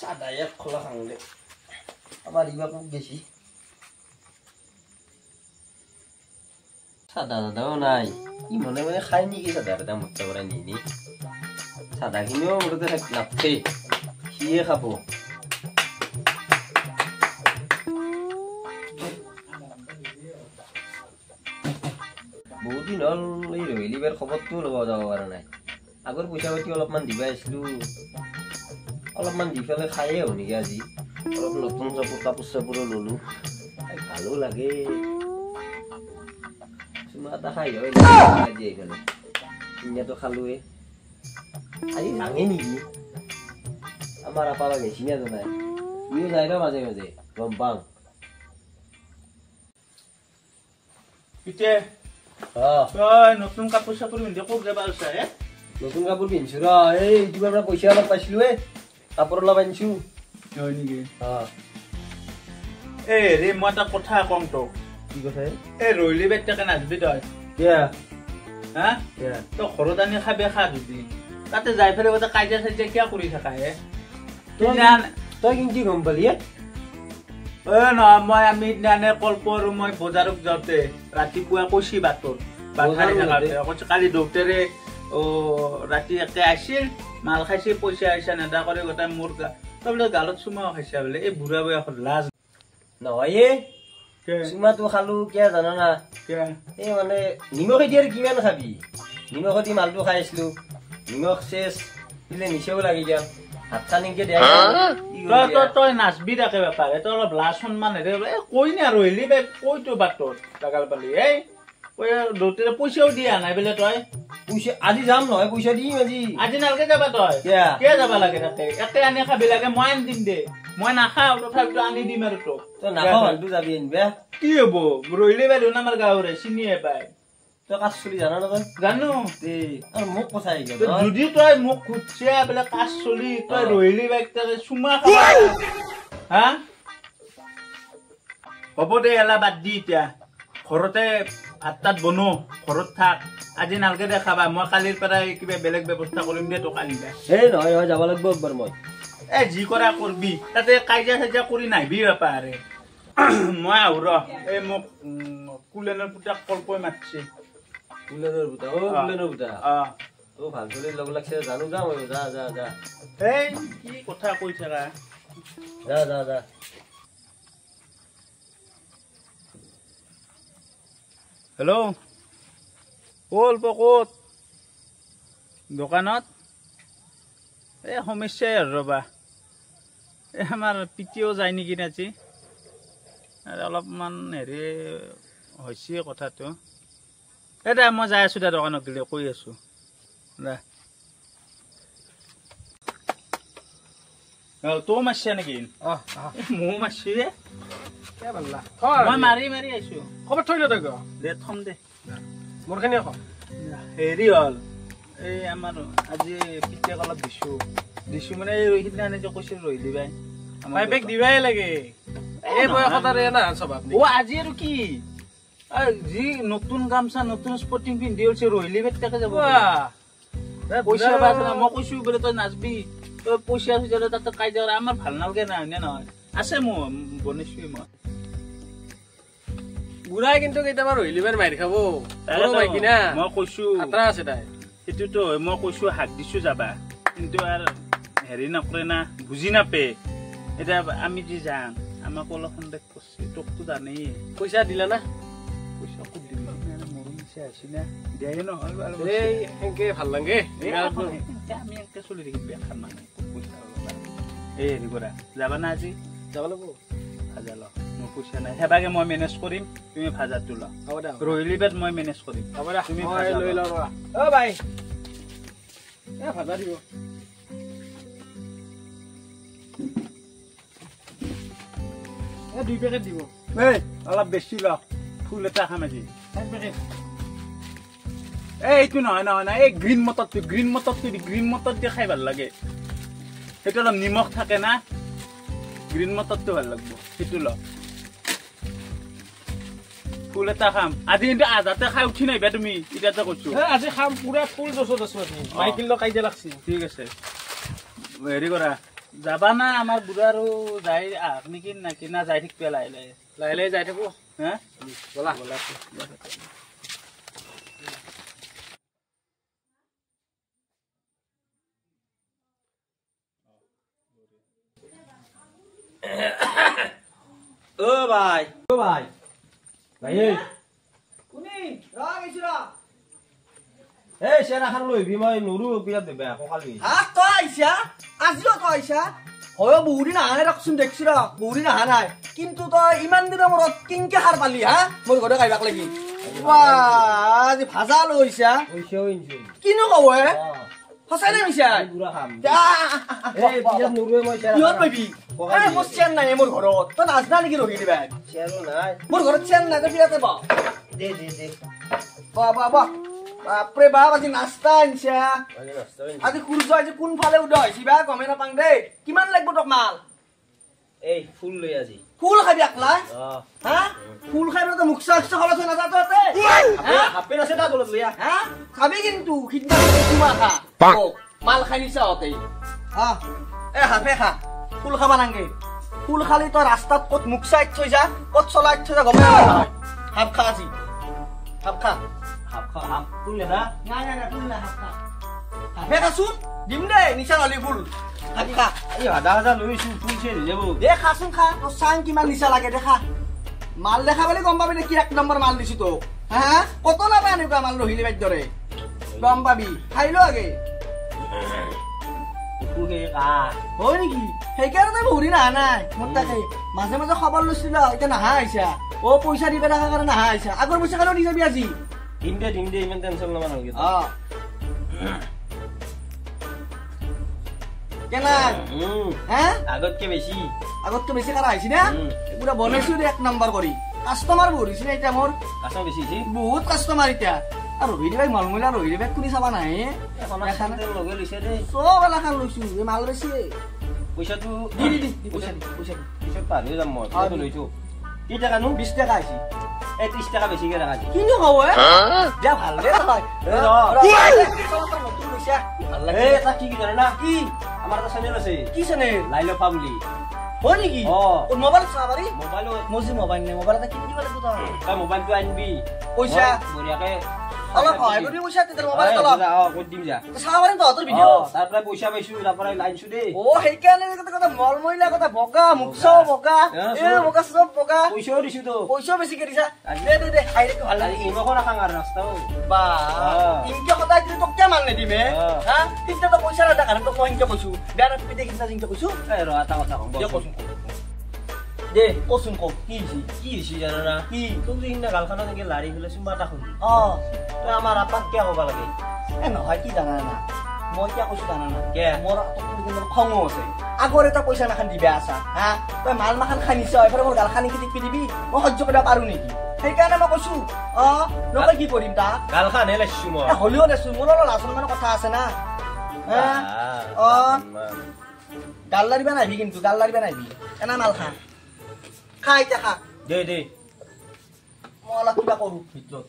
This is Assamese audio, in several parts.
সাদা এক খোলা খাংলে আবার ইবা খুব বেশি সাদা দাদাও নাই কি মনে মনে খাই নি কি সাদা দাদা মুক্তা করে নিনি সাদা কিনেও ওটাতে লাগছে সিয়ে খাবো বহুত দিন হল এই রহিলিবার খবরটো লব যাব পারা নাই আগর পয়সা পাতি অলপমান দিবা আসলো অলপমান দি ফেলে খাইয়ে হও নেকি আজি অলপ নতুন কাপোৰ চাপোৰো ললো ভালো লাগে চুমা এটা খাই হয় আজি এইফালে চিনিয়াটো খালোৱে আজি ভাঙে নেকি আমাৰ আপাৰা গেছি না নাই তুমিও যাই ন মাজে মাজে গম পাওঁ পিতে নতুন কাপোৰ চাপোৰ পিন্ধি ক'ত যাবা আছা নতুন কাপোৰ পিন্ধিছো ৰ এই তোমাৰ পৰা পইচা অলপ পাইছিলো কাপোৰ অলপ আনিছো হয় নেকি ৰে মই এটা কথা কওঁ তোক কি কথা ৰৈলি বেটাকে নাচবি তই হা তই ঘৰত আনি খাবে খা যদি তাতে যাই ফেলে গোটেই কাজিয়া চাজিয়া কিয় কৰি থাকা তই কিন্তু গম পালি নহয় মই আমি দিনানে কল্প আৰু মই বজাৰত যাওঁতে ৰাতিপুৱা কৈছি বাটত কালি ডক্টৰে ৰাতি একে আহিছিল মাল খাইছে পইচা আহিছে নেদা কৰি গোটাই মোৰ তই বোলে গালত চুমাও খাইছা বোলে এই বুঢ়া বয়সত লাজ নহয় চুমাটো খালো কিয় জানা না এই মানে নিমখ দি আৰু কিমান খাবি নিমখ দি মালটো খাই আছিলো নিমখ চেচ দিলে নিচেও লাগি যাম হাত খানিকে দিয়া তই নাচবি থাকে বেপাৰে তই অলপ লাজ সন্মান হেৰে কৈ নে আৰু হেলি বাই কৈতো বাটত লাগাল পালি এই দেউতাৰে পইচাও দিয়া নাই বোলে তই পইচা আজি যাম নহয় পইচা দিম আজি নালকে যাবা তই কিয় যাবা লাগে তাতে একে আনি খাবি লাগে মই আনি দিম দে মই নাখাওঁ তথাপিতো আনি দিম আৰু তোক তই নাখাওঁ মানুহটো যাবি আনিবা কি হব ৰহিলি বাইদেউ আমাৰ গাঁৱৰে চিনিয়ে পাই তই কাজ চলি জানা না তই জানো মোক কথা যদি তই মোক খুজছে বোলে কাজ চলি তই ৰহিলি বাইক চুমা খাবা হা হ'ব দে এলা বাদ দি এতিয়া ঘৰতে ভাত তাত বনো ঘৰত থাক আজি নালকে দে খাবা মই কালিৰ পৰাই কিবা বেলেগ ব্যৱস্থা কৰিম দে তোক আনিবা এই নহয় যাব লাগিব একবাৰ মই যি কৰা কৰবি তাতে কাজিয়া চাজিয়া কৰি নাহিবি বেপাৰে মই আহো ৰ এই মোক কুলেনৰ পুতাক কল্পই মাতিছে কুলেনৰ পুতা ভাল চলি লগ লাগছে জানো যা মই যা যা যা এই কি কথা কৈ থাকা যা যা যা হেল্ল' কল্প ক'ত দোকানত এই সমস্যাই আৰু ৰ'বা এই আমাৰ পিটিও যায় নেকি আজি অলপমান হেৰি হৈছে কথাটো এই দে মই যাই আছোঁ দে দোকানত গ'লে কৈ আছোঁ দে তই মাৰিছা নেকি ময়ো মাৰিছো মই মাৰি মাৰি আহিছো খবৰ থৈ দে দে থম দে মোৰখিনি হেৰি হ'ল এই আমাৰ আজি পিতেক অলপ দিছো মানে এই সিদিনা যে কৈছিল ৰহিলি বাই বেগ দিবাই লাগে এই বয়সত আৰু না স্বভাৱ আজি আৰু কি যি নতুন গামচা নতুন স্পৰ্টিং পিন্ধি হৈছে ৰহিলি বাই তাকে যাব পইচা মই কৈছো বোলে তই নাচবি তই পইচা চইচা তাতে কাজিয়া আমাৰ ভাল নালাগে না হয়নে নহয় আছে মোৰ বনাইছো মই বুঢ়াই কিন্তু কেতিয়াবা ৰহিলি বাই মাৰি খাব মই কৈছো আছে তাই সেইটোতো মই কৈছো হাক দিছো যাবা কিন্তু আৰু হেৰি নকৰে না বুজি নাপে এতিয়া আমি যি যাম আমাক অলপ সন্দেহ কৰিছে তোকতো জানেই পইচা দিলা না পইচা ক'ত দিবি মৰম নিচা আহিছে না দিয়াই নহয় বাৰু সেনেকে ভাল লাগে আমি এনেকে চলি থাকিম বেয়া খাম মানে পইচা এই হেৰি কৰা যাবা না আজি যাব লাগিব ভাজা ল মোৰ পইচা নাই সেইভাগে মই মেনেজ কৰিম তুমি ভাজাটো ল ৰহিলি বাদ মই মেনেজ কৰিম তুমি লৈ ল অ ভাই ভাজা দিব দুই পেকেট দিব অলপ বেছি ল ফুল এটা খাম আজি এইটো নহয় নহয় নহয় এই গ্ৰীণ মটৰটো দি খাই ভাল লাগে সেইটো অলপ নিমখ থাকে না গ্ৰীণ মটৰটো ভাল লাগিব সেইটো ল ফুল এটা খাম আজি কিন্তু আধাতে খাই উঠি নাহিবা তুমি এতিয়াতে কৈছো আজি খাম পুৰা ফুল জছত আছো মাইকিল কাজিয়া লাগছি ঠিক আছে হেৰি কৰা যাবা না আমাৰ বুঢ়া আৰু যাই আহ নেকি নাকি না যাই থাকিব লাহে লাহে যাই থাকো হা বলা বলা ও ভাই ভাই এই কোনি ৰা গৈছো ৰা এই চেৰা খান লইবি মই নুৰু বিৰাট দেবে আকৌ খালি হা তই আইছা আজিও তই আইছা হয় বহুদিন আহা নাই ৰকচোন দেখছি ৰ বহুদিন আহা নাই কিন্তু তই ইমান দিনৰ মূৰত কিনকে সাৰ পালি হা মোৰ ঘৰতে খাইবাক লাগি আজি ভাজা লৈছা ওইছেও ইনছো কিনো কব হে সঁচাই নাই মিছা বুঢ়া খাম এই বিৰাট নুৰুৱে মই চেৰা কিহত পাবি মোৰ চেন নাই মোৰ ঘৰত তই নাজনা নেকি ৰহি দিবা চেৰো নাই মোৰ ঘৰত চেন নাই তই বিৰাটে বা দে দে দে বাপৰে বাপ আজি নাস্তা আনছা আজি নষ্ট আজি সূৰ্য আজি কোনফালে উদয় হৈছে বা গমে নাপাং দেই কিমান লাগিব তোক মাল এই ফুল লৈ আজি ফুল খাবি একলা অ হা ফুল খাই তো মুখ চাখ হলত নাযা ততে হাপে আছে তা তলত লইয়া হা খাবি কিন্তু খিদনা তোমা খা মাল খাই নিছা হতে হা এ হাফে খা ফুল খাবা নাংগে ফুল খালি তই ৰাস্তাত কত মুখ চাই থৈ যা কত চলাই থৈ যা গমে নাপাং হাফ খা আজি হাফ খা হাপ ফুল না নাই নাই ফুল না হাফ খা হাফে খাচোন দিম দে নিচা নলি ফুল হাফ খা এই আধা আধা লৈছো ফুল চে হৈ যাব দে খাচোন খা তোৰ চাং কিমান নিচা লাগে দেখা মাল দেখা বুলি গম পাবি কি এক নম্বৰ মাল দিছো তোক হা কত নাপায় এনেকুৱা মাল ৰহিলি বাইৰ দৰে গম পাবি খাই ল আগে ফুকে কা হয় নেকি সেইকাৰণে বহুৰি নাহা নাই মোৰ তাকে মাজে মাজে খবৰ লৈছিল এতিয়া নাহা আহিছা অ পইচা দিবে থাকাৰ কাৰণে নাহা আহিছা আগৰ পইচা কাৰণে দি যাবি আজি দিম দে ইমান টেনচন লবা নালাগে অ কেনা হা আগতকে বেছি আগতকে বেছি কাৰা আহিছি না পুৰা বনাইছো দে এক নম্বৰ কৰি কাষ্টমাৰ বহিছে না এতিয়া মোৰ কাছ বেছি হৈছে বহুত কাষ্টমাৰ এতিয়া আৰু ৰহি দিবাই মলমলা ৰহি দিবাই কোনি চাবা নাহে লগে লৈছে দে চব এলাখান লৈছো এই মাল বেছি পইচাটো দি দি দি পইচা দি পিছত পাহৰি যাম মই ফটো লৈছো কি টাকানো 20 টাকা আহিছে এই 30 টাকা বেছিকে ৰাখা দি কিনো কব দিয়া ভাল দে তই নতুন পইচা এই এটা কি জানে না কি আমাৰ এটা চেনেল আছে কি চেনেল লাইলফা বুলি হয় নেকি অ মোবাইল চাবা পাৰি মোবাইলত মজি মোবাইল নাই মোবাইল এটা কিনি দিব লাগিব তই মোবাইলটো আনবি পইচা বঢ়িয়াকে অলপ সহায় কৰি পইচা তেতিয়া মোবাইল এটা লম কৈ দিম যা চাবা পাৰিম তহঁতৰ ভিডিঅ' তাৰ পৰা পইচা পাইছো তাৰ পৰা লাইনছো দেই অ সেইকাৰণে কথা মল মহিলা কথা বগা মুখ চব বগা এ বগা চব বগা পইচাও দিছো তো পইচাও বেছিকে দিছা দে দে দে খাই দে ভাল লাগে ইনকো নাখাং আৰু ৰাস্তাও বা ইনকে সদায় দিলে তোক কিয় মান নিদিমে হা কিন্তু তো পইচা এটা কাৰণে তোক মই ইনকে কৈছো বেয়া নাপাবি দে কিন্তু ইনকে কৈছো এই ৰ এটা কথা কম দে কচোন দে কচোন ক কি দিছি জানা না কি তোক যে ইন্না গালখানা নেকি লাৰি ফেলে চুমা এটা খুলি অ তই আমাৰ আপাক কিয় ক'বা লাগে এ নহয় কি জানা না মই কিয় কৈছো জানা না কে মোৰ তোৰ খঙো আছে আগৰ এটা পইচা নাখান দিবে আছা হা তই মাল মাখান খানিছ এফালে মোৰ গালখানি কি টিপি দিবি মই সহ্য কৰিব পাৰো নেকি সেইকাৰণে মই কৈছো অ নকয় কি কৰিম তা গালখান হে লাইছো মই হলিও দেছো মোৰ অলপ লাচন মানে কথা আছে না অ গাল লাৰিবা নাহিবি কিন্তু গাল লাৰিবা নাহিবি এনা মাল খা খা এতিয়া খা দে দে মই অলপ কিবা কৰো ভিতৰত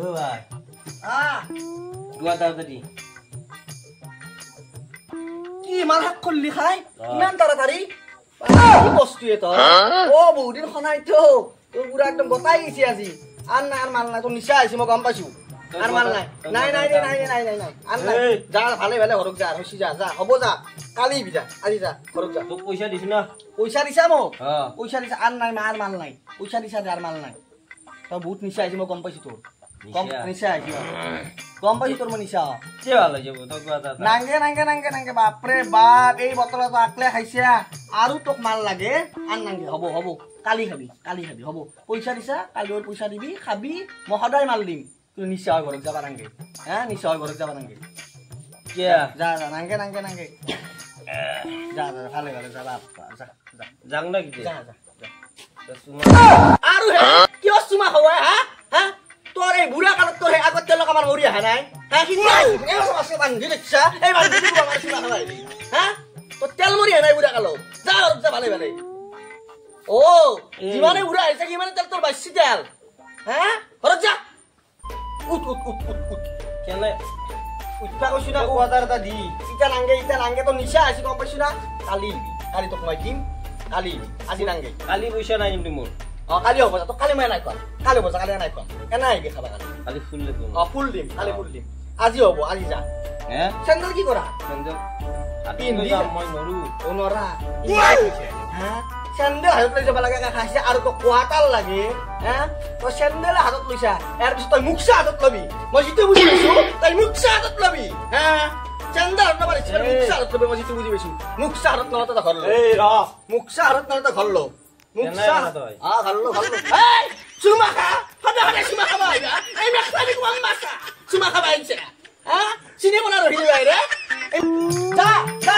ও ভাই দুয়া তাড়াতাড়ি কি মাল হাক করলি খাই ইমান তাড়াতাড়ি কি বস্তু এত ও বহুত দিন খনাই তো তোর পুরা একদম গতাই গেছি আজি আর না আর মাল নাই তোর নিশা আইছি মই গম পাইছো আর মাল নাই নাই নাই নাই নাই নাই নাই আর নাই যা ভালে ভালে ঘরক যা হইছি যা যা হবো যা কালি বিজা আজি যা ঘরক যা তোক পয়সা দিছ না পয়সা দিছা মো হ্যাঁ পয়সা দিছা আর নাই আর মাল নাই পয়সা দিছা আর মাল নাই তো বহুত নিশা আইছি মই গম পাইছো তোর কম নিশা আইছি গম পাইছো তোৰ মই নিচা কি ভাল হৈ যাব তই কোৱা এটা নাংগে বাপৰে বাপ এই বটলটো আকলে খাইছা আৰু তোক মাল লাগে আন নাংগে হ'ব কালি খাবি হ'ব পইচা দিছা কালি পইচা দিবি খাবি মই সদায় মাল দিম তুই নিচা হৈ ঘৰত যাবা নাংগে নিচা হৈ ঘৰত যাবা নাংগে কিয়া যা নাংগে যা ভালে যা যাং না কি যা যা আৰু কিয় চুমা খাৱা হা তোৰ এই বুঢ়া কালত তোৰ আগত তেলক আমাৰ মৰি অহা নাই বান্ধি দেখিছা এই বান্ধি আমাৰ চুমা খাৱাই তোৰ তেল মৰি অহা নাই বুঢ়া কালত যা ভালে যিমানে বুঢ়া আহিছে সিমানে তেল তোৰ বাচি তেল ঘৰত যা উঠ কেনে উঠা কৈছো না কোৱাটাৰ এটা দি ইটা নাংগে তোৰ নিচা আছে গম পাইছো না কালি তোক মই দিম কালি আজি নাংগে কালি পইচা নাই কিন্তু মোৰ কালি হ'ব তোক কালি মই নাই কোৱা কালি হ'ব কালি নাই কোৱা এনে আহিবি খাবা কালি ফুল দিব ফুল দিম কালি ফুল দিম আজি হ'ব আজি যা চেণ্ডেল কি কৰা মই নৰো নৰা চেণ্ডেল হাতত লৈ যাব লাগে খাইছে আৰু তোক কোৱাটাৰ লাগে তই চেণ্ডেল হাতত লৈছা ইয়াৰ পিছত তই মুখছা হাতত ল'বি মই যিটো বুজি পাইছো তই মুখছা হাতত ল'বি চেণ্ডেল হাতত ল'ব মুখছা হাতত ল'বি মই যিটো বুজি পাইছো মুখছা হাতত নলতে ঘৰ ল মুখছা হাতত নলতে ঘৰ ল মুখছা ঘৰ ল চুমা খা সদায় চুমা খাবা আহিবা এই মেখলা দি কোৱা মাছা চুমা খাবা আহিছে চিনি বনা ৰহিলি বাইৰে যা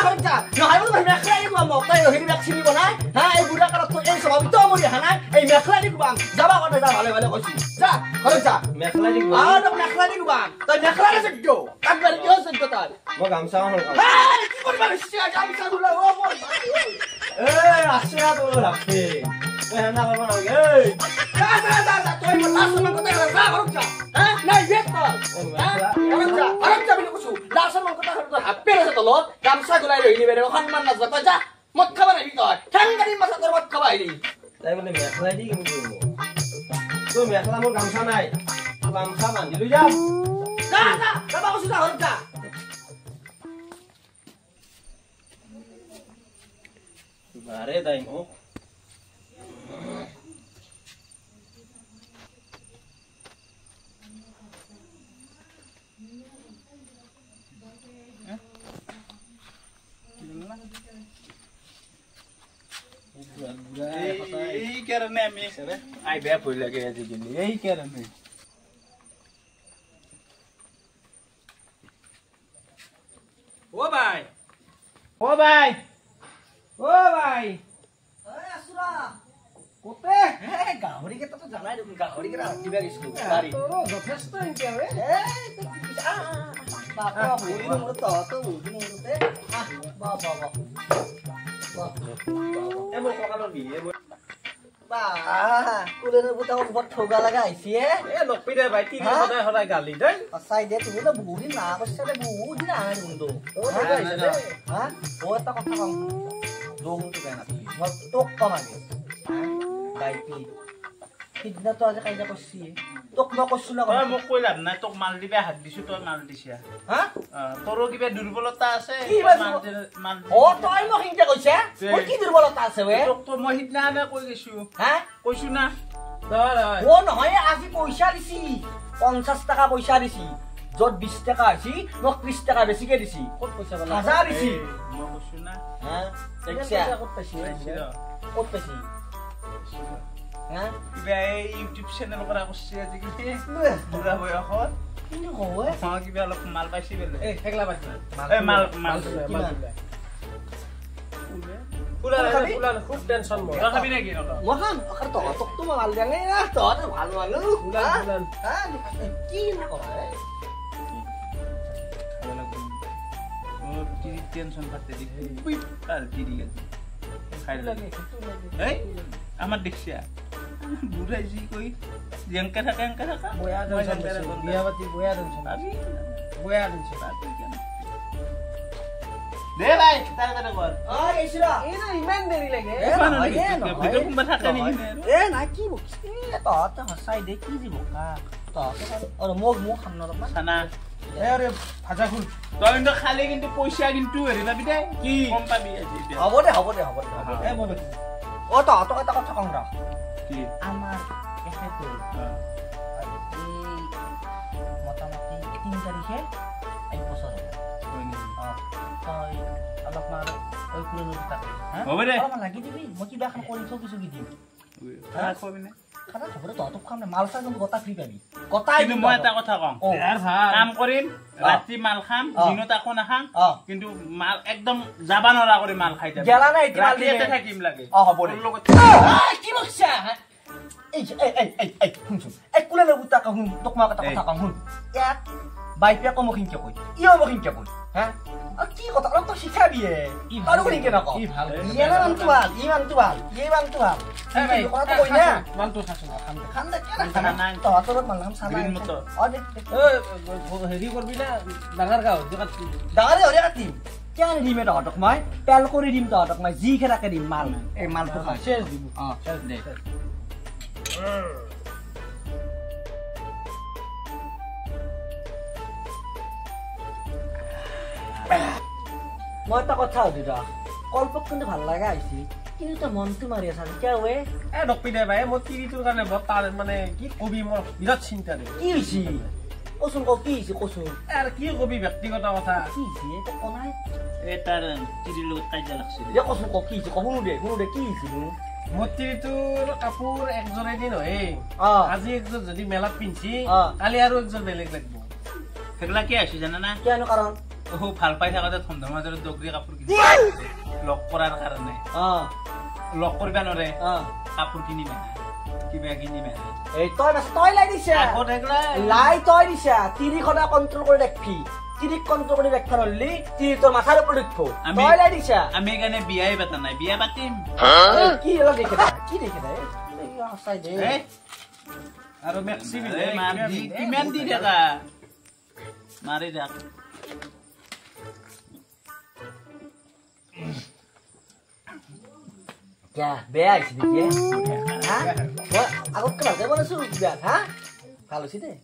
ঘৰত যা নহয় বোলো মেখলা দি কোৱা মোক তই ৰহিলি বেগ চিনি বনাই এই বুঢ়া কালত এই স্বভাৱিত মৰি অহা নাই এই মেখলা দি কোৱা যাবা কথা যা ভালে কৈছো যা ঘৰত যা মেখলা দি তই মেখলা দি কোৱা তই মেখলা দি যোগ্য কাকবাৰ কিয় যোগ্য তই মই গামছা হ'ল কি কৰিবা নিশ্চয় গামছা ধুলা আছে তোৰ ৰাখে তই হেনা কৰিব নালাগে যা তই মোৰ লাষ্ট মান কথা যা ঘৰত যা নাই বেক ঘৰত যা বুলি কৈছো লাষ্ট মান কথা হাপে আছে তলত গামছা গুলাই ৰহিলি বেৰে সন্মান নাযাব তই যা মদ খাবা নাহিবি তই ঠেংগাড়ী মাছা তোৰ মদ খাবা আহিলি তাই বোলে মেখলা দি কেনেকৈ কৰিব তোৰ মেখলা মোৰ গামছা নাই গামছা বান্ধি লৈ যাম যাবা কৈছো যা ঘৰত যা আৰে তাই মোক এই কাৰণে আমি আই বেয়া ভয় লাগে আজিকালি এই কাৰণে ও ভাই আসুৰা কোতে গাহৰি কেইটা তো জানাই দেখোন গাহৰি কেইটা ৰাতিবা গৈছিলো গাড়ী যথেষ্ট ইনকে হয় বাবা ভৰি মোৰ তো ভৰি মোৰতে বাবা এবোৰ ককালৰ বিয়ে কুলেৰ বুটা বহুত ঠগা লগা আহিছে নকপিদে ভাই তিনি সদায় গালি দেই সঁচাই দে তুমি তো বহুত দিন না কৈছা দে বহুত দিন আহে কিন্তু এটা কথা কম দৌটো বেয়া নাথাকিবি মই তোক কম আগে গাইপি সিদিনা তো আজি কাইজা কৰছি তোক মই কৈছো না তই মোক কৈ লাভ নাই তোক মাল দিবা হাত দিছো তই মাল দিছা তোৰো কিবা দুৰ্বলতা আছে তই মোক সিংটা কৈছা মোৰ কি দুৰ্বলতা আছে ৱে তোক মই সিদিনা কৈ গৈছো কৈছো না নহয় আজি পইচা দিছি 50 টাকা পইচা দিছি যত 20 টাকা আছে মোক 30 টাকা বেছিকে দিছি কত পইচা বলা 1000 দিছি মই কৈছো না কত পাইছি কিবা এই ইউটিউব চেনেল কৰা কৰিছে আজিকালি বুঢ়া বয়সত কিবা অলপ মাল পাইছি বোলে খুব টেনচন মই খাবি নেকি মই খাম তোকতো মই মাল দিয়া নাই তহঁতে ভাল মানুহ কি নকৰা টেনশন পাতে দি আর কি দি খাই লাগে এই আমার দেখছিয়া বুড়াই জি কই জেঙ্কা থাকা বয়া টেনশন বিয়াবাতি বয়া টেনশন দে ভাই তাড়াতাড়ি কর এসরা এই না ইমান দেরি লাগে ভিডিও কোনবা থাকে নি না কি বকছ তো হসাই দে কি দিব কা তো আর মোক খাম না রকম খানা আরে ভাজা ফুল তই কিন্তু খালি কিন্তু পয়সা কিন্তু হেৰি পাবি দে কি কম পাবি আজি হ'ব দে মই ও তো এটা কথা কম ৰা কি আমাৰ এখেতো এই মোটামুটি 3 তাৰিখে 1 বছৰ তই অলপমান ওই পুৰণি তাকে হ'ব দে অলপমান লাগি দিবি মই কিবা এখন কৰি চকি দিম খানা খবৰ তহঁতক কাম মাল চাই গতা ফ্ৰী পাবি গতাই কিন্তু মই এটা কথা কম কাম কৰিম ৰাতি মাল খাম দিনত আকৌ নাখাম কিন্তু মাল একদম যাবা নৰা কৰি মাল খাই যাম গেলা নাই এতিয়া মাল ৰাতিতে থাকিম লাগে হ'ব দে কি বকছা এই শুনছোন এই কোনে লৈ উতা কম তোক মই এটা কথা কম শুন এক বাইপে কম কিনকে কই ইও মই কিনকে কই হ্যাঁ আর কি কথা অলপ তো শিখাবিয়ে আর কোন কিনকে নক কি ভালো ইয়া মানতু ভাল ই মানতু ভাল এই মানতু ভাল এই ভাই কথা কই না মানতু খাছ না খান দে খানা নাই তো তোর মানলাম সানা মতো হেৰি কৰবি না ডাঙৰ গাও ডাঙৰে হৰে কাটি কেন দিমে তহঁতক মই তেল কৰি দিম তহঁতক মই জি খেৰাকে দিম মাল এই মালটো খা শেষ দিম শেষ দে মই এটা কথা সুধি ৰ কল্পক কিন্তু ভাল লাগা আহিছি কিন্তু তো মনটো মাৰি আছা কিয় ৱে এ ডক্টৰ দে ভাই মই তিৰিটোৰ কাৰণে বতাৰ মানে কি কবি মোৰ বিৰাট চিন্তা দে কি হৈছে কচোন কি হৈছে কচোন আৰু কি কবি ব্যক্তিগত কথা কি হৈছে এটা কোনাই এ তাৰ তিৰিৰ লগত কাজিয়া লাগছে দে কচোন কি হৈছে শুনো দে কি হৈছে মোৰ তিৰিটোৰ কাপোৰ একযোৰে দিন হয় আজি একযোৰ যদি মেলাত পিন্ধি কালি আৰু একযোৰ বেলেগ লাগব সেইগিলা কি আছে জানা না কিয়নো কাৰণ ভাল পাই থাকোঁতে ধুমধুমাজৰ দগৰি কাপোৰ কিনি লগ কৰাৰ কাৰণে লগ কৰিব নোৱাৰে কাপোৰ কিনিবা কিবা কিনিবা এই তই লাই দিছা লাই তই দিছা তিৰি সদায় কণ্ট্ৰল কৰি ৰাখবি তিৰিক কণ্ট্ৰল কৰি ৰাখিব হ'লে তিৰি তোৰ মাথাৰ ওপৰত উঠব তই লাই দিছা আমি কাৰণে বিয়াই পাতা নাই বিয়া পাতিম কি অলপ দেখে দে সঁচাই দে আৰু মেক্সি কিমান দি থাকা মাৰি থাক Ya, bear sih dia. Hah? Wah, aku kenal dia mana suruh bear, hah? Kalau sih deh.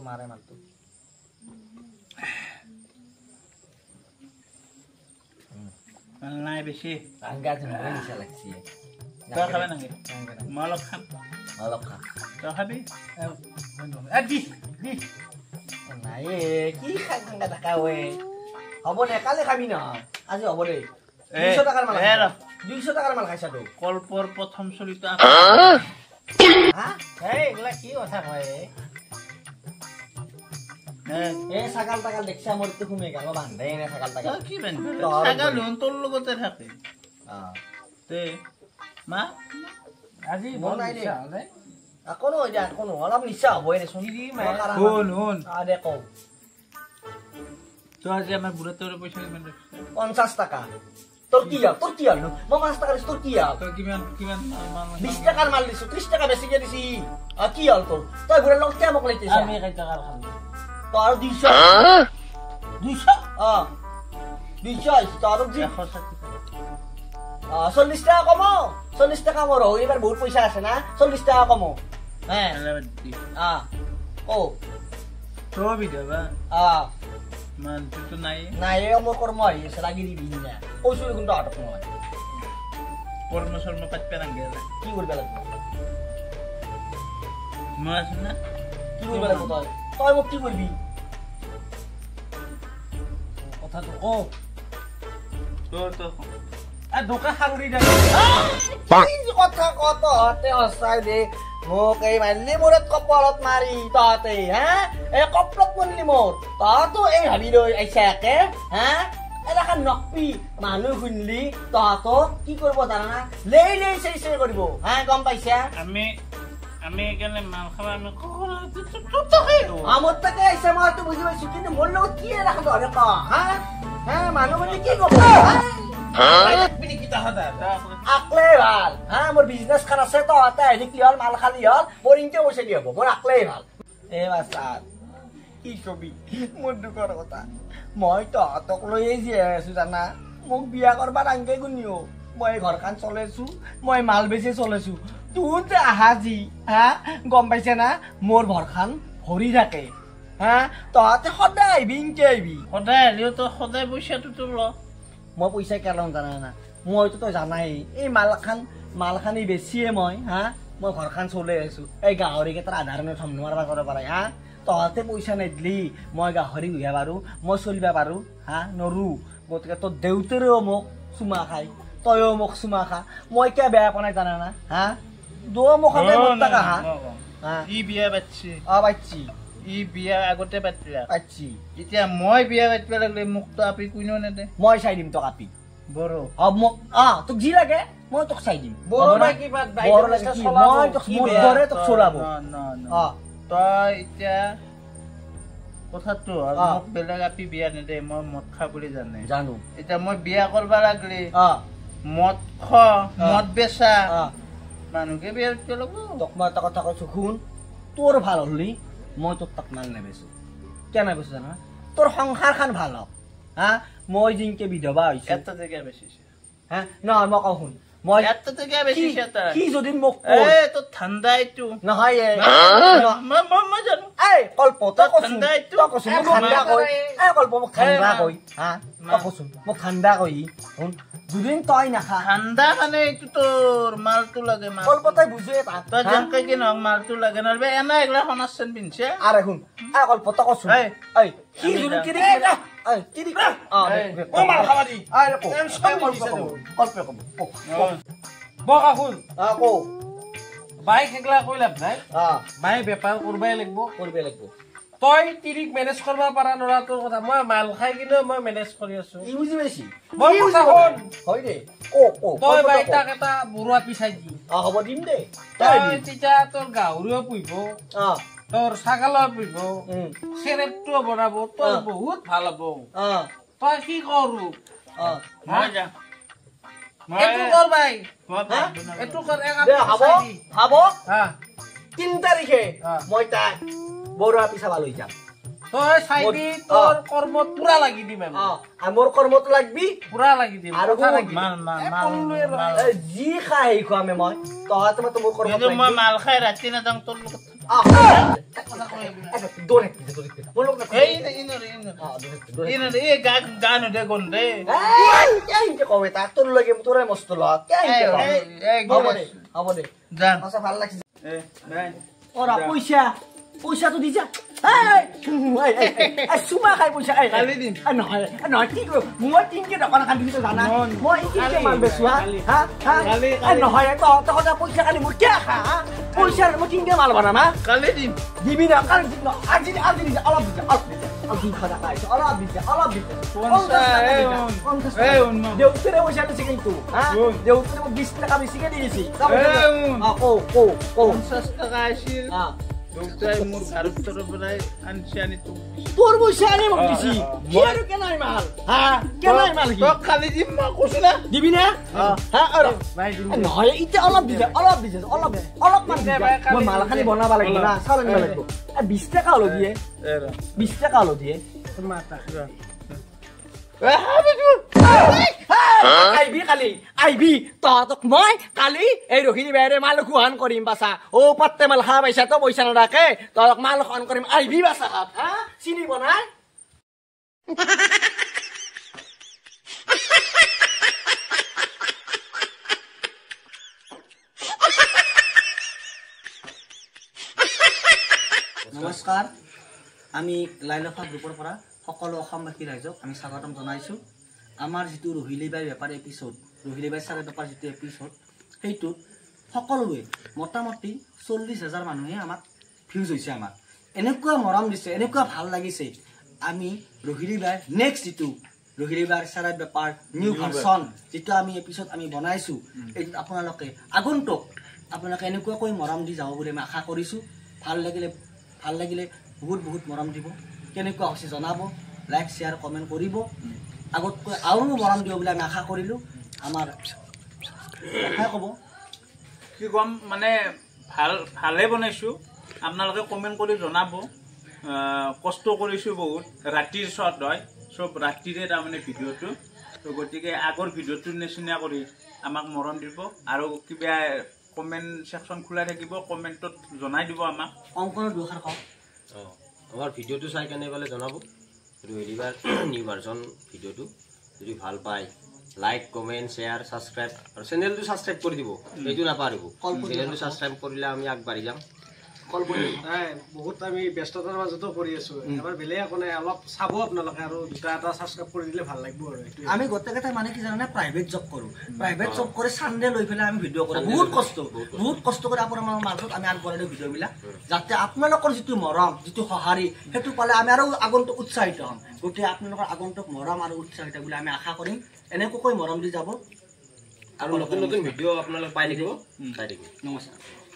Mare mantu. Malai besi. Angga sebenarnya seleksi. Kau kapan angge? Malok kan. Kau habi? Di. Nah, ki kan enggak ada kawe. Apa nih kali kami nah? Asyik apa deh? 200 টাকার মাল। 200 টাকার মাল খাইছা তো। কলপর প্রথম চলিতা। হ্যাঁ? এই এগুলা কি কথা কয়? ছাগাল টাগাল দেখছি আমার তো ঘুমে গেল বান্ধে না ছাগাল টাগাল কি বান্ধে ছাগাল লোন তোর লগতে থাকে তে মা আজি মন নাই দে এখনো ওই যা এখনো অলপ নিশা হবই না শুনি শুন আরে কও তো আজি আমার বুড়া তোর পয়সা কিমান 50 টাকা তোর কি আর মা 5 টাকা তোর কি আর তোর কিমান 20 টাকার মাল দিছ 30 টাকা বেশি কে দিছি আর কি আর তোর তুই বুড়া লোক কেমন কইতেছ আমি কই টাকা খাম তোর 200 200 তোর জি 40 টাকা কমো 40 টাকা মোর এবার বহুত পয়সা আছে না 40 টাকা কমো হ্যাঁ ও তো বিদেবা মান তো নাই নাই আমার কর্ম হইছে লাগি দিবি না ওইসব কিন্তু আটক নয় কর্ম শর্ম পাতবে না গেলে কি করবে লাগবে মাছ না কি করবে লাগবে তুই মোক কি করবি কথা তো ও তো আ দোকা হাংরি দে কি কথা কত হতে হসাই দে মোক এই মারলি মোরত কপালত মারি তাতে হ্যাঁ এই কপলত মনলি মোর তা তো এই ভাবি লই আইছা একে হ্যাঁ এলাকা নকপি মানুহ শুনলি তা তো কি করব জানা না লেই সেই করব হ্যাঁ গম পাইছা আমি এখানে মাল খাবা আমি চুপ থাকে আমার থেকে এসে মই তো বুঝি পাইছো কিন্তু মোর লগত কি রাখ ধরে ক হ্যাঁ হ্যাঁ মানুহ মানে কি কব পিনি কি তাহাদা আকলে ভাল হ্যাঁ মোর বিজনেস খান আছে তো আতে হেৰি কি হল মাল খালি হল মোর ইনকে বসে দি হব মোর আকলে ভাল এ বাসাত কি কবি মোর দুখৰ কথা মই তো তক লৈ যি আছো জানা মোক বিয়া কৰবাৰ আংকে গুনিও মই ঘৰখান চলেছো মই মাল বেচি চলেছো তুন যে আহাজি হ্যাঁ গম পাইছে না মোর ঘৰখান ভৰি থাকে হ্যাঁ তহঁতে সদায় আহিবি ইনকে আহিবি সদায় আহিলেও তো সদায় পইচাটো তো ল মই পইচা কেলং জানা না মইতো তই জানাই এই মালখানি বেছিয়ে মই হা মই ঘৰখান চলে আছো এই গাহৰিকেইটাৰ আধাৰণে থম নোৱাৰবা কৰিব পাৰে হা তহঁতে পইচা নিদিলি মই গাহৰি ঘূৰা পাৰো মই চলিবা পাৰো হা নৰো গতিকে তোৰ দেউতাৰেও মোক চুমা খাই তয়ো মোক চুমা খা মই কিয় বেয়া পোৱা নাই জানা না হা দো মোক সদায় মোৰ টাকা হা ই বিয়া পাতিছে পাইছি ই বিয়া আগতে পাতিলা পাইছি এতিয়া মই বিয়া পাতিব লাগিলে মোক তো আপি কোনেও নেদে মই চাই দিম তোক আপি বড় মোক তোক যি লাগে মই তোক চাই দিম বড় লাগি বাদ বড় লাগি কি মই তোক মোৰ দৰে তোক চলাব তই এতিয়া কথাটো মোক বেলেগ আপি বিয়া নেদে মই মদ খা বুলি জানে জানো এতিয়া মই বিয়া কৰবা লাগলি মদ খ মদ বেচা মানুহকে বিয়া পাতিব লাগব তোক মই এটা কথা কৈছো শুন তোৰ ভাল হলি মই তোক তাক মাল নেবেচো কেনে বেচো জানা তোৰ সংসাৰখন ভাল হওক হা মই জিনকে বিধৱা হৈছে এটা জেগা বেচিছে হা নহয় মই কওঁ শুন মই এটা জেগা বেচিছে তই কি যদি মোক এ তো ঠাণ্ডা এইটো নহয় মই জানো এই কল্প তই কচোন ঠাণ্ডা এইটো তই কচোন মোক ঠাণ্ডা কৈ এই কল্প মোক ঠাণ্ডা কৈ হা তই কচোন মোক ঠাণ্ডা কৈ শুন দুদিন তই নাখা ঠাণ্ডা মানে এইটো তোৰ মালটো লাগে কল্প তই বুজিয়ে পা তই যেনকে কি নহওক মালটো লাগে নহলে এনে এগলা সনাচন পিন্ধছে আরে শুন এই কল্প তই কচোন এই কি যদি কি এই কি দি ও মাল খাবা দি আরে কো কল্প বকা শুন কো বাইক এগলা কই লাভ নাই আ বাই বেপাৰ কৰবাই লাগিব কৰবে লাগবো তই তিৰিক মেনেজ কৰিব পাৰা নৰা তোৰ কথা মই মাল খাই কিনে মই মেনেজ কৰি আছো ই বুঝি বেশি মই কথা শুন হয় দে কো তই বাইতাক এটা বুঢ়া পিছাই দি হ'ব দিম দে তই তেতিয়া তোৰ গাহৰিও পুহিব আ তোৰ ছাগলো পুহিব চেৰেপটো বনাব তোৰ বহুত ভাল হ'ব তই কি কৰো মই যা এইটো কৰ বাই এইটো কৰ হব হা 3 তাৰিখে মই তাক বড়া পিছা লৈ যাম তই চাইবি তোৰ কৰ্মত পুৰা লাগি দিম মোৰ কৰ্মত লাগবি পুৰা লাগি দিম আৰু যি খাই খুৱামে মই তহঁতে মই মোৰ কৰ্মত মই মাল খাই ৰাতি নাযাওঁ তোৰ লগত তোৰ লাগে তোৰে মস্ত লগ হ'ব দে ভাল লাগিছে পইচা পইচাটো দি যা চুমা খাই পইচা নহয় নহয় কি কৰো মই 3 টকা খান দিছো জানা মই 3 মান বেচো নহয় তহঁতে পইচা কালি মোৰ কিয় খা পইচা মই 3 মাল বনাম কালি দিম দিবি না কালি আজি অলপ দিছে অলপ দিছে দেউতাৰে পইচা দিছে কিন্তু দেউতাৰে মোক 20 টকা বেছিকে দি দিছে 50 টকা আছিল দেউতাই মোৰ ঘৰৰ ভিতৰৰ পৰাই আনি তোৰ পইচা আনি মোক দিছি কি আৰু কেনাই মাল কেনাই মাল তই খালি দিম মই কৈছো না দিবি না নহয় এতিয়া অলপ দিছে অলপমান মই মাল খালি বনাব লাগিব না চাউল আনিব লাগিব 20 টকা হলো দিয়ে 20 টকা হলো দিয়ে আহিবি তহঁতক মই কালি এই ৰখিনী বাইৰে মাল খুৱান কৰিম বাচা পাত্তে মাল খা পাইছা তই পইচা নাৰাখে তহঁতক মাল খুৱান কৰিম আহিবি বাচা চিনি বনাই নমস্কাৰ আমি লাইলফা গ্ৰুপৰ পৰা সকলো অসমবাসী ৰাইজক আমি স্বাগতম জনাইছো আমাৰ যিটো ৰহিলী বাই বেপাৰ এপিসোড ৰহিলী বাই চাৰে বেপাৰ যিটো এপিসোড সেইটোত সকলোৱে মোটামুটি 40,000 মানুহে আমাক ভিউজ হৈছে আমাক এনেকুৱা মৰম দিছে এনেকুৱা ভাল লাগিছে আমি ৰহিলী বাই নেক্সট যিটো ৰহিলী বাই চাৰে বেপাৰ নিউ ভাৰ্সন যিটো আমি এপিসোড আমি বনাইছো এইটো আপোনালোকে আগন্তুক আপোনালোকে এনেকুৱাকৈ মৰম দি যাব বুলি আমি আশা কৰিছো ভাল লাগিলে বহুত বহুত মৰম দিব কেনেকুৱা হৈছে জনাব লাইক শ্বেয়াৰ কমেণ্ট কৰিব আগতকৈ আৰু মৰম দিব বুলি আমি আশা কৰিলোঁ আমাৰ কথাই ক'ব কি ক'ম মানে ভালে বনাইছোঁ আপোনালোকে কমেণ্ট কৰি জনাব কষ্ট কৰিছোঁ বহুত ৰাতিৰ শ্বট হয় চব ৰাতিৰে তাৰমানে ভিডিঅ'টো তো গতিকে আগৰ ভিডিঅ'টোৰ নিচিনা কৰি আমাক মৰম দিব আৰু কিবা কমেণ্ট ছেকশ্যন খোলা থাকিব কমেণ্টত জনাই দিব আমাক অংকনৰ দুষাৰ কওক আমাৰ ভিডিঅ'টো চাই কেনে পালে জনাব ৰহিলিবাৰ নিউ ভাৰ্জন ভিডিঅ'টো যদি ভাল পায় লাইক কমেণ্ট শ্বেয়াৰ ছাবস্ক্ৰাইব আৰু চেনেলটো ছাবস্ক্ৰাইব কৰি দিব এইটো নাপাহৰিব চেনেলটো ছাবস্ক্ৰাইব কৰিলে আমি আগবাঢ়ি যাম বহুত আমি ব্যস্ততাৰ মাজতো কৰি আছো এবাৰ বেলেগ একো নাই অলপ চাব আপোনালোকে আৰু দুটা এটা ছাবস্ক্ৰাইব কৰি দিলে ভাল লাগিব আৰু আমি গোটেইকেইটা মানে কি জানে প্ৰাইভেট জব কৰোঁ প্ৰাইভেট জব কৰি চানডে লৈ পেলাই আমি ভিডিঅ' কৰোঁ বহুত কষ্ট কৰি আপোনাৰ মাজত আমি আগবঢ়াই দিওঁ ভিডিঅ'বিলাক যাতে আপোনালোকৰ যিটো মৰম যিটো সঁহাৰি সেইটো পালে আমি আৰু আগন্তুক উৎসাহিত হ'ম গতিকে আপোনালোকৰ আগন্তুক মৰম আৰু উৎসাহিত বুলি আমি আশা কৰিম এনেকৈ মৰম দি যাব আৰু নতুন নতুন ভিডিঅ' আপোনালোক পাই থাকিব চাই থাকিব নমস্কাৰ